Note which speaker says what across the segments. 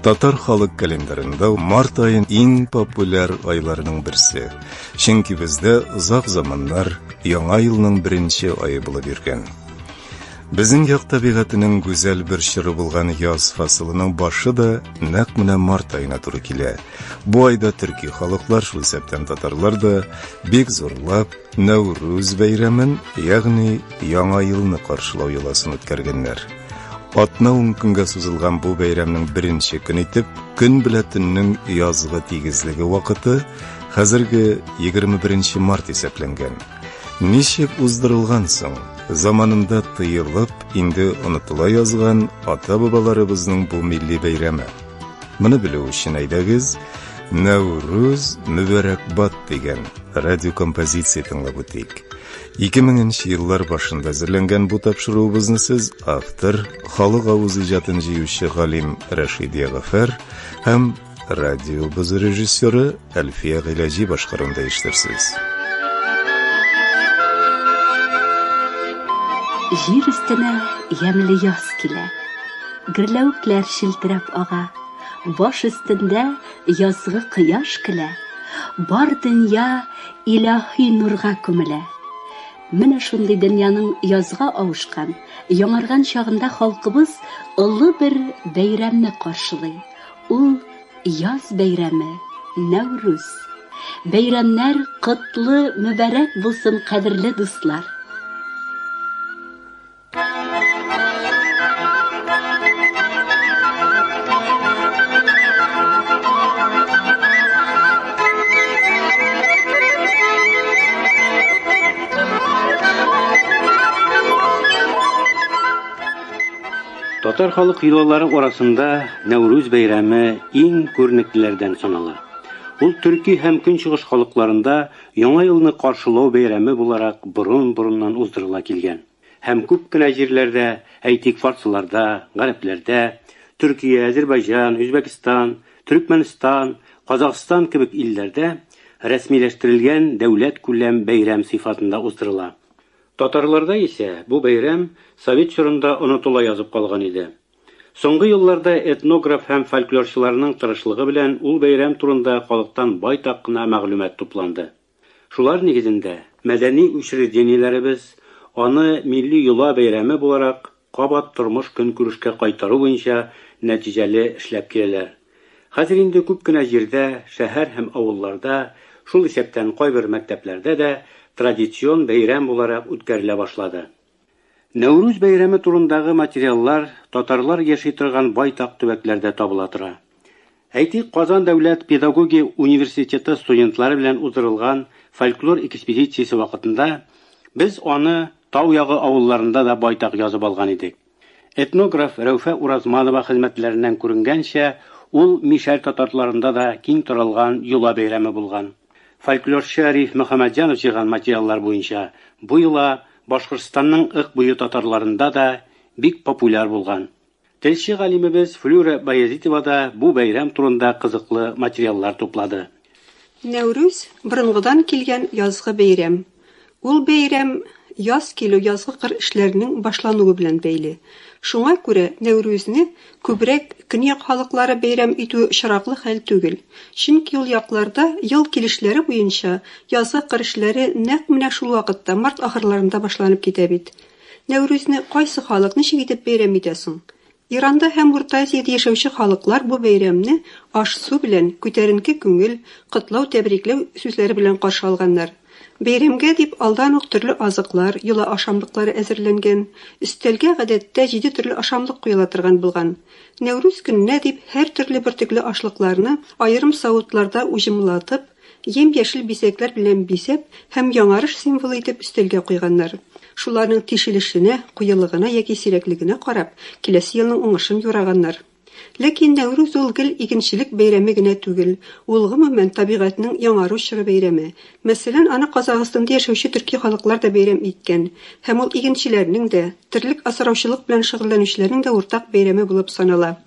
Speaker 1: Татар халык календарында март айын иң популяр айларының берсе. Чөнки бездә узак заманнар яңа елның беренче айы булып йөргән. Безнең як табигатының гүзәл бер чоры булган яз фасылының башы да нәкъ менә март аена туры килә. Бу айда төрки халыклар, шул исәптән татарлар да бик зурлап Нәүрүз бәйрәмен, ягъни яңа елны каршылау йоласын үткәргәннәр. Атна 10 көнгә сузылган бу бәйрәмнең беренче көн итеп, көн белән төннең язгы тигезлеге вакыты хәзерге 21 март исәпләнгән. Ничек уздырылган соң? Заманында тыелып, инде онытыла язган ата-бабаларыбызның бу милли бәйрәме. Моны белү өчен әйдәгез Нәүрүз Мүбәрәкбат дигән радиокомпозиция тыңлап үтик. 2000 еллар башында әзерләнгән бу тапшыруыбызны сез автор, халык авыз иҗатын җыючы Галим Рәшидия Гафар һәм радиобыз режиссеры Әлфия Гыйлаҗи башкаруында ишетәрсез.
Speaker 2: Җир өстенә ямьле яз килә. Гөрләвекләр шилтерәп ага. Баш өстендә язгы кояш килә. Бар дөнья илаһи нурга күмелә. Менә шундый дөньяның язга авышкан, яңарган чагында халкыбыз олы бер бәйрәмне каршылый. Ул яз бәйрәме, Нәүрүз. Бәйрәмнәр котлы, мүбәрәк булсын, кадерле дуслар.
Speaker 3: Татар халык йолалары арасында Нәүрүз бәйрәме иң күренеклеләрдән санала. Ул төрки һәм көнчыгыш халыкларында яңа елны каршылау бәйрәме буларак борын-борыннан уздырыла килгән. Һәм күп кенә җирләрдә, әйтик фарсларда, гарәпләрдә, Төркия, Азәрбайҗан, Үзбәкстан, Төркмәнстан, Казакъстан кебек илләрдә рәсмиләштерелгән дәүләт күләм бәйрәм сыйфатында уздырыла. Татарларда исә бу бәйрәм Совет чорында онытыла язып калган иде. Соңгы елларда этнограф һәм фольклорчыларның тырышлыгы белән ул бәйрәм турында халыктан байтак кына мәгълүмат тупланды. Шулар нигезендә мәдәни учреждениеләребез аны милли йола бәйрәме буларак кабат тормыш көнкүрешкә кайтару буенча нәтиҗәле эшләп киләләр. Хәзер инде күп кенә җирдә, шәһәр һәм авылларда, шул исәптән кайбер мәктәпләрдә дә традицион бәйрәм буларак үткәрелә башлады. Нәүрүз бәйрәме турындагы материаллар татарлар яши торган байтак төбәкләрдә табыла тора. Әйтик, Казан дәүләт педагогия университеты студентлары белән уздырылган фольклор экспедициясе вакытында без аны тау ягы авылларында да байтак язып алган идек. Этнограф Рәүфә Уразманова хезмәтләреннән күренгәнчә, ул Мишәл татарларында да киң таралган йола бәйрәме булган. Фольклорчы Ариф Мөхәммәтҗанов җыйган материаллар буенча бу йола Башкортстанның ык буе татарларында да бик популяр булган. Телче галимебез Флюра Баязитова да бу бәйрәм турында кызыклы материаллар туплады.
Speaker 4: Нәүрүз борынгыдан килгән язгы бәйрәм. Ул бәйрәм яз килү, язгы кыр эшләренең башлануы белән бәйле. Шуңа күрә Нәүрүзне күбрәк көньяк халыклары бәйрәм итү очраклы хәл түгел. Чөнки ул якларда ел килешләре буенча язгы кыр эшләре нәкъ менә шул вакытта март ахырларында башланып китә бит. Нәүрүзне кайсы халык ничек итеп бәйрәм итә соң? Иранда һәм Урта Азиядә яшәүче халыклар бу бәйрәмне аш-су белән, күтәренке күңел, котлау, тәбрикләү сүзләре белән каршы алганнар. Бәйрәмгә дип алдан ук төрле азыклар, йола ашамлыклары әзерләнгән. Өстәлгә гадәттә 7 төрле ашамлык куела торган булган. Нәүрүз көненә дип һәр төрле бөртекле ашлыкларны аерым савытларда уҗымлатып, ем-яшел бисәкләр белән бисәп һәм яңарыш символы итеп өстәлгә куйганнар. Шуларның тишелешенә, куелыгына яки сирәклегенә карап, киләсе елның уңышын юраганнар. Ләкин Нәүрүз ул гел игенчелек бәйрәме генә түгел, ул гомумән табигатьнең яңару чоры бәйрәме. Мәсәлән, аны Казакъстанда яшәүче төрки халыклар да бәйрәм иткән, һәм ул игенчеләрнең дә, терлек асраучылык белән шөгыльләнүчеләрнең дә уртак бәйрәме булып санала.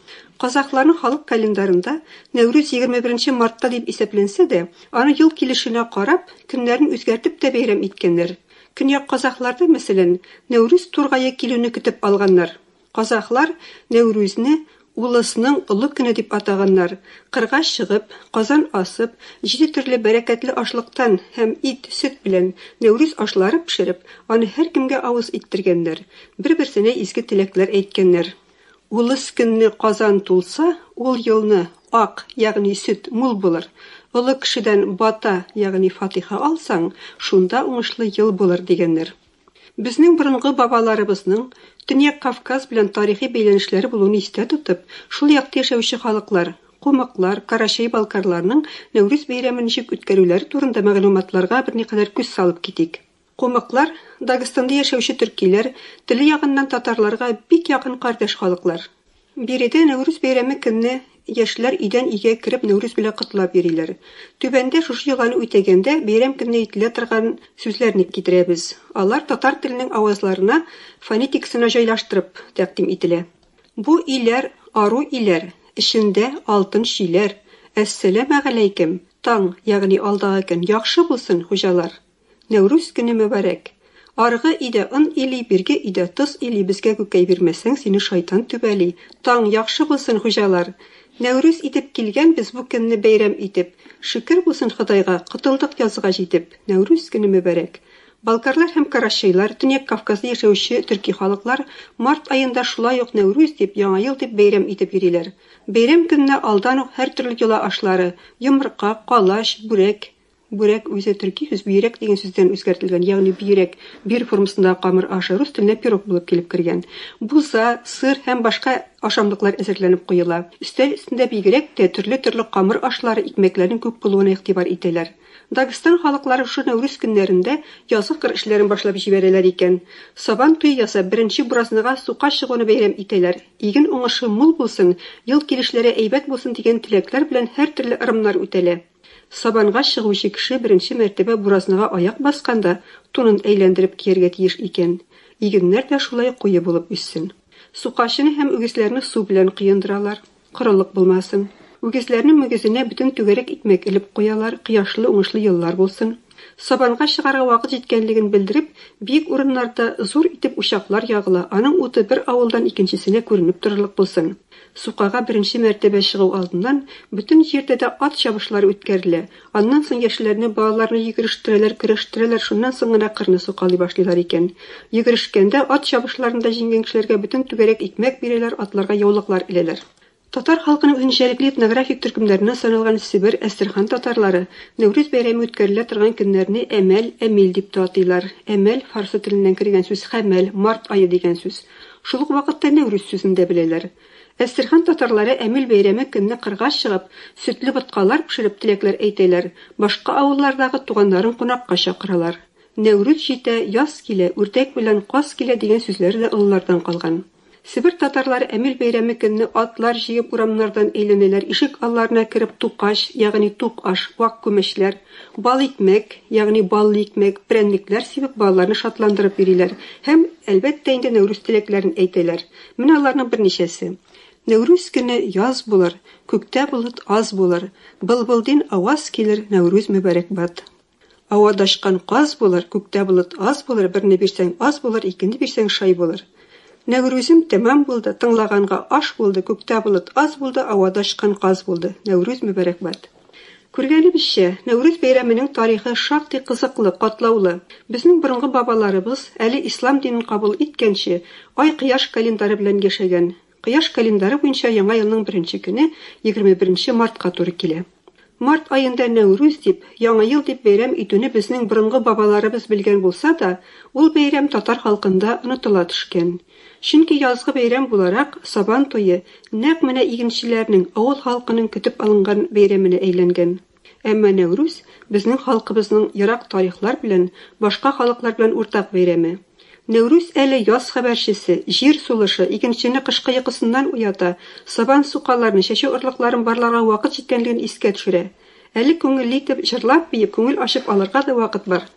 Speaker 4: Казакларның халык календарында Нәүрүз 21 мартта дип исәпләнсә дә, аны ел килешенә карап, көннәрен үзгәртеп тә бәйрәм иткәннәр. Көньяк казакларда, мәсәлән, Нәүрүз тургае килүне көтеп алганнар. Казаклар Нәүрүзне Улысының олы көне дип атаганнар. Кырга чыгып, казан асып, 7 төрле бәрәкәтле ашлыктан һәм ит, сөт белән Нәүрүз ашлары пешереп, аны һәркемгә авыз иттергәннәр. Бер-берсенә изге теләкләр әйткәннәр. Улыс көнне казан тулса, ул елны ак, ягъни сөт мул булыр. Олы кешедән бата, ягъни фатиха алсаң, шунда уңышлы ел булыр дигәннәр. Безнең борынгы бабаларыбызның Төньяк Кавказ белән тарихи бәйләнешләре булуын истә тотып, шул якта яшәүче халыклар, кумаклар, карачай-балкарларның Нәүрүз бәйрәмен ничек үткәрүләре турында мәгълүматларга берникадәр күз салып китик. Кумаклар Дагыстанда яшәүче төркиләр, теле ягыннан татарларга бик якын кардәш халыклар. Биредә Нәүрүз бәйрәме көнне яшьләр идән игә кереп Нәүрүз белән котлап йөриләр. Түбәндә шушы еланы үтәгәндә бәйрәм көнне әйтелә торган сүзләрне китерәбез. Алар татар теленең авазларына фонетикасына җайлаштырып тәкъдим ителә. Бу иләр ару иләр, эчендә алтын шиләр. Әссәламу галәйкем. Таң, ягъни алдагы көн яхшы булсын, хуҗалар. Нәүрүз көне мөбарәк. Аргы иде ын или, бирге иде тыз или, безгә күкәй бирмәсәң, сине шайтан түбәли. Таң яхшы булсын, хуҗалар. Нәүрүз итеп килгән без бу көнне бәйрәм итеп. Шөкер булсын Худайга, котылдык язга җитеп. Нәүрүз көне мөбарәк. Балкарлар һәм карачайлар, Төньяк Кавказда яшәүче төрки халыклар март аенда шулай ук Нәүрүз дип, яңа ел дип бәйрәм итеп йөриләр. Бәйрәм көнне алдан ук һәр төрле йола ашлары, йомырка, калач, бүрәк. Бүрәк үзе төрки сүз бирәк дигән сүздән үзгәртелгән, ягъни бирәк, бир формасындагы камыр ашы рус теленә пирог булып килеп кергән. Буза, сыр һәм башка ашамлыклар әзерләнеп куела. Өстәл өстендә бигрәк тә төрле камыр ашлары, икмәкләрнең күп булуына игътибар итәләр. Дагыстан халыклары шу Нәүрүз көннәрендә язгы кыр эшләрен башлап җибәрәләр икән. Сабан туй ясап, беренче буразнага сука чыгуны бәйрәм итәләр. Иген уңышы мул булсын, ел килешләре әйбәт булсын дигән теләкләр белән һәр төрле ырымнар үтәлә. Сабанга чыгучы кеше беренче мәртәбә буразнага аяк басканда тунын әйләндереп кияргә тиеш икән. Игеннәр дә шулай куе булып үссен. Сукашыны һәм үгезләрне су белән кыендыралар, корылык булмасын. Үгезләрнең мөгезенә бөтен түгәрәк икмәк элеп куялар, кыяшлы уңышлы еллар булсын. Сабанга чыгарга вакыт җиткәнлеген белдереп, биек урыннарда зур итеп учаклар ягыла, аның уты бер авылдан икенчесенә күренеп торырлык булсын. Сукага беренче мәртәбә чыгу алдыннан бөтен җирдә дә ат чабышлары үткәрелә. Аннан соң яшьләрне, балаларны йөгерештерәләр, көрәштерәләр, шуннан соң гына кырны сукалый башлыйлар икән. Йөгерешкәндә ат чабышларында җиңгән кешеләргә бөтен түгәрәк икмәк бирәләр, атларга яулыклар эләләр. Татар халкының үзенчәлекле этнографик төркемнәреннән саналган Сибир, Әстерхан татарлары Нәүрүз бәйрәме үткәрелә торган көннәрне әмәл, әмил дип атыйлар. Әмәл фарсы теленнән кергән сүз хәмәл, март ае дигән сүз. Шул ук вакытта Нәүрүз сүзен дә беләләр. Әстерхан татарлары әмил бәйрәме көнне кырга чыгып, сөтле боткалар пешереп теләкләр әйтәләр. Башка авыллардагы туганнарын кунакка чакыралар. Нәүрүз җитә, яз килә, үрдәк белән каз килә дигән сүзләр дә олылардан калган. Сибир татарлары әмил бәйрәме көнне атлар җыеп урамнардан әйләнәләр, ишек алларына кереп тукаш, ягъни тук аш, вак күмәчләр, бал икмәк, ягъни баллы икмәк, прәнникләр сибеп балаларны шатландырып йөриләр һәм әлбәттә инде Нәүрүз теләкләрен әйтәләр. Менә аларның берничәсе. Нәүрүз көне яз булыр, күктә болыт аз булыр, былбылдин аваз килер, Нәүрүз мөбарәк бат. Авадашкан каз булыр, күктә болыт аз булыр, берне бирсәң аз булыр, икенче бирсәң шай булыр. Нәүрүзем тәмам булды, тыңлаганга аш булды, күктә болыт аз булды, авадашкан каз булды. Нәүрүз мөбарәк бат. Күргәнебезчә, Нәүрүз бәйрәменең тарихы шактый кызыклы, катлаулы. Безнең борынгы бабаларыбыз әле ислам динен кабул иткәнче ай-кояш календары белән яшәгән. Кояш календары буенча яңа елның беренче көне 21 мартка туры килә. Март аенда Нәүрүз дип, яңа ел дип бәйрәм итүне безнең борынгы бабаларыбыз белгән булса да, ул бәйрәм татар халкында онытыла төшкән. Чөнки язгы бәйрәм буларак Сабан туе нәкъ менә игенчеләрнең, авыл халкының көтеп алынган бәйрәменә әйләнгән. Әмма Нәүрүз безнең халкыбызның ерак тарихлар белән, башка халыклар белән уртак бәйрәме. Нәүрүз әле яз хәбәрчесе, җир сулышы, икенчене кышкы йокысыннан уята, сабан сукаларны, чәчү орлыкларын барларга вакыт җиткәнлеген искә төшерә. Әле күңелле итеп җырлап биеп, күңел ачып алырга да вакыт бар.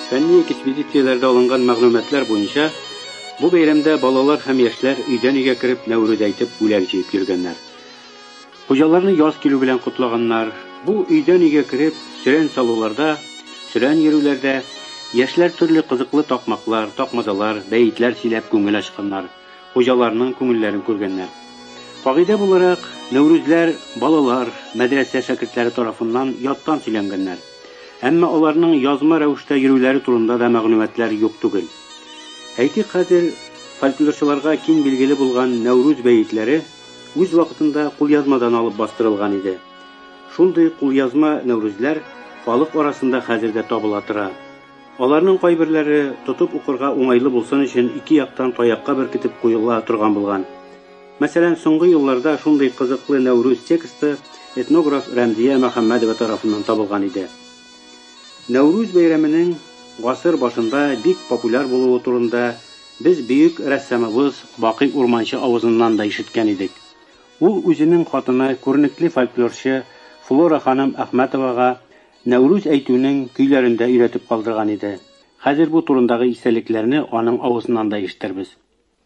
Speaker 3: Фәнни экспедицияләрдә алынган мәгълүматлар буенча, Бу бәйрәмдә балалар һәм яшьләр өйдән өйгә кереп Нәүрүз әйтеп бүләк җыеп йөргәннәр. Хуҗаларны яз килү белән кутлаганнар. Бу өйдән өйгә кереп сөрән салуларда, сөрән йөрүләрдә яшьләр төрле кызыклы такмаклар, такмазалар, бәйтләр сөйләп күңел ачканнар. Хуҗаларның күңелләрен күргәннәр. Кагыйдә буларак, Нәүрүзләр балалар, мәдрәсә шәкертләре тарафыннан яттан сөйләнгәннәр. Әмма аларның язма рәвештә йөрүләре турында да мәгълүматлар юк түгел. Әйтик, хәзер фольклорчыларга киң билгеле булган Нәүрүз бәйтләре үз вакытында кулъязмадан алып бастырылган иде. Шундый кулъязма Нәүрүзләр халык арасында хәзердә табыла тора. Аларның кайберләре тотып укырга уңайлы булсын өчен ике яктан таякка беркетеп куела торган булган. Мәсәлән, соңгы елларда шундый кызыклы Нәүрүз тексты этнограф Рәмзия Мөхәммәдова тарафыннан табылган иде. Нәүрүз бәйрәменең гасыр башында бик популяр булуы турында без бөек рәссамыбыз Бакый Урманчы авызыннан да ишеткән идек. Ул үзенең хатыны, күренекле фольклорчы Флора ханым Әхмәтовага Нәүрүз әйтүнең көйләрендә өйрәтеп калдырган иде. Хәзер бу турындагы истәлекләрне аның авызыннан да ишетербез.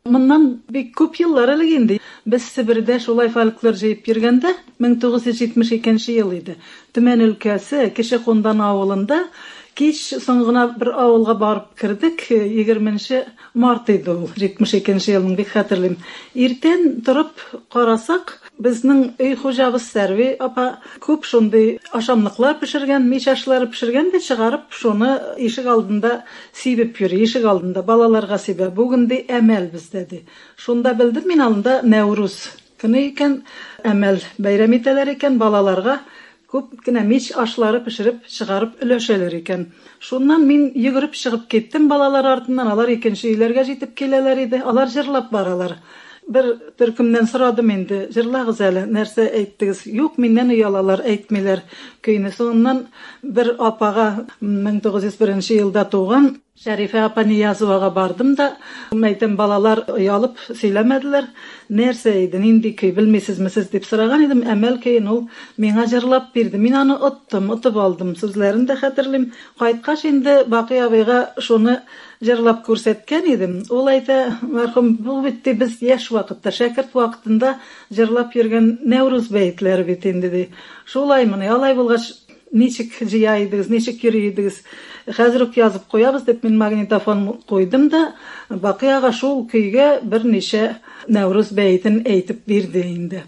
Speaker 5: Моннан бик күп еллар элек инде без Себердә шулай фольклор җыеп йөргәндә 1972 ел иде. Төмән өлкәсе Кече Кундан авылында кич соң гына бер авылга барып кердек. 20 март иде ул, 72 елның бик хәтерлим. Иртән торып карасак, безнең өй хуҗабыз Сәрви апа күп шундый ашамлыклар пешергән, мич ашлары пешергән дә чыгарып, шуны ишек алдында сибеп йөри, ишек алдында балаларга сибә. Бүген ди әмәл бездә ди. Шунда белдем мин алында Нәүрүз көне икән, әмәл бәйрәм итәләр икән, балаларга күп кенә мич ашлары пешереп чыгарып өләшәләр икән. Шуннан мин йөгереп чыгып киттем балалар артыннан. Алар икенче өйләргә җитеп киләләр иде. Алар җырлап баралар. Бер төркемнән сорадым инде, җырлагыз әле, нәрсә әйттегез? Юк, миннән уялалар, әйтмиләр көйне. Соңыннан бер апага 1901 елда туган Шәрифә апа Ниязовага бардым да, әйтем, балалар уялып сөйләмәделәр. Нәрсә иде, нинди көй, белмисезме сез дип сораган идем. Әмәл көйен ул миңа җырлап бирде. Мин аны отып алдым. Сүзләрен дә хәтерлим. Кайткач инде Бакый абыйга шуны җырлап күрсәткән идем. Ул әйтә, мәрхүм, бу бит без яшь вакытта, шәкерт вакытында җырлап йөргән Нәүрүз бәйтләре бит инде ди. Шулаймыни, алай булгач ничек җыя идегез, ничек йөри идегез? Хәзер үк язып куябыз дип мин магнитофон куйдым да Бакыяга шул көйгә берничә Нәүрүз бәйтен әйтеп бирде инде.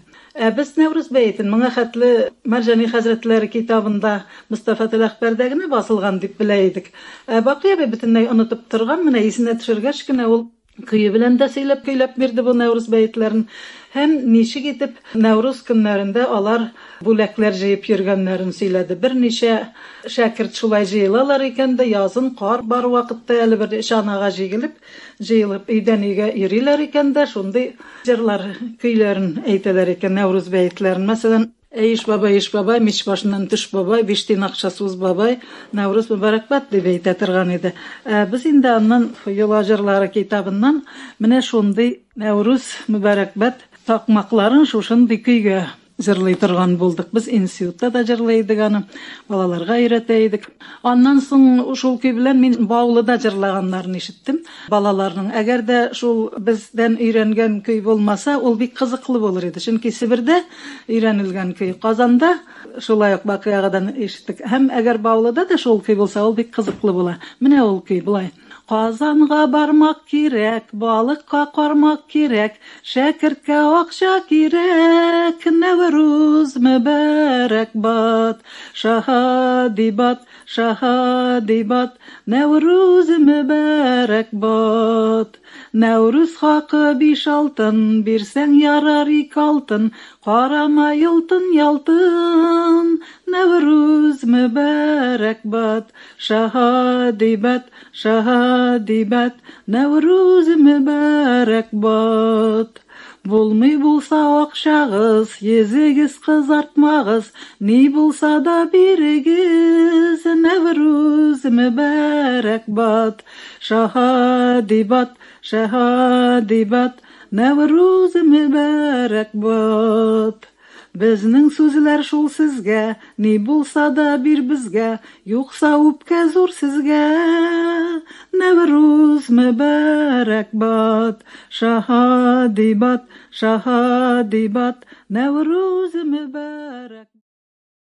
Speaker 5: Без Нәүрүз бәйтен моңа хәтле Марҗани хәзрәтләре китабында Мустафа Тәләхбәрдә генә басылган дип белә идек. Бакыя бөтенләй онытып торган, менә исенә төшергәч кенә ул көе белән дә сөйләп көйләп бирде бу Нәүрүз бәйтләрен. Һәм ничек итеп Нәүрүз көннәрендә алар бүләкләр җыеп йөргәннәрен сөйләде. Берничә шәкерт шулай җыелалар икән дә, язын кар бар вакытта әле бер чанага җыелып өйдән өйгә йөриләр икән дә, шундый җырлар, көйләрен әйтәләр икән Нәүрүз бәйтләрен. Мәсәлән, Иш бабай, мич башыннан төш бабай, 5 тин акча суз бабай, Нәүрүз мөбарәкбат дип әйтә торган иде. Без инде аннан Йола җырлары китабыннан менә шундый Нәүрүз мөбарәкбат такмакларын шушындый көйгә җырлый торган булдык. Без институтта да җырлый идек аны, балаларга өйрәтә идек. Аннан соң шул көй белән мин Баулыда җырлаганнарын ишеттем. Балаларның, әгәр дә шул бездән өйрәнгән көй булмаса, ул бик кызыклы булыр иде. Чөнки Себердә өйрәнелгән көй, Казанда шулай ук Бакыягадан ишеттек. Һәм әгәр Баулыда да шул көй булса, ул бик кызыклы була. Менә ул көй булай. Казанга бармак кирәк, балыкка кармак кирәк, шәкерткә акча кирәк, Нәүрүз мөбарәкбат, шаһадибат, Нәүрүз мөбарәкбат. Нәүрүз хакы 5 алтын, бирсәң ярар 2 алтын, карама ялтын, Нәүрүз мөбарәкбат, шаһадибат, Нәүрүз мөбарәкбат. Булмый булса акчагыз, йөзегез кызартмагыз, ни булса да бирегез, Нәүрүз мөбарәкбат, шаһадибат, Нәүрүз мөбарәкбат. Безнең сүзләр шул сезгә, ни булса да бир безгә, юкса үпкә зур сезгә, Нәүрүз Нәүрүз мөбарәк бат, шаһадибат, шаһадибат, Нәүрүз мөбарәк.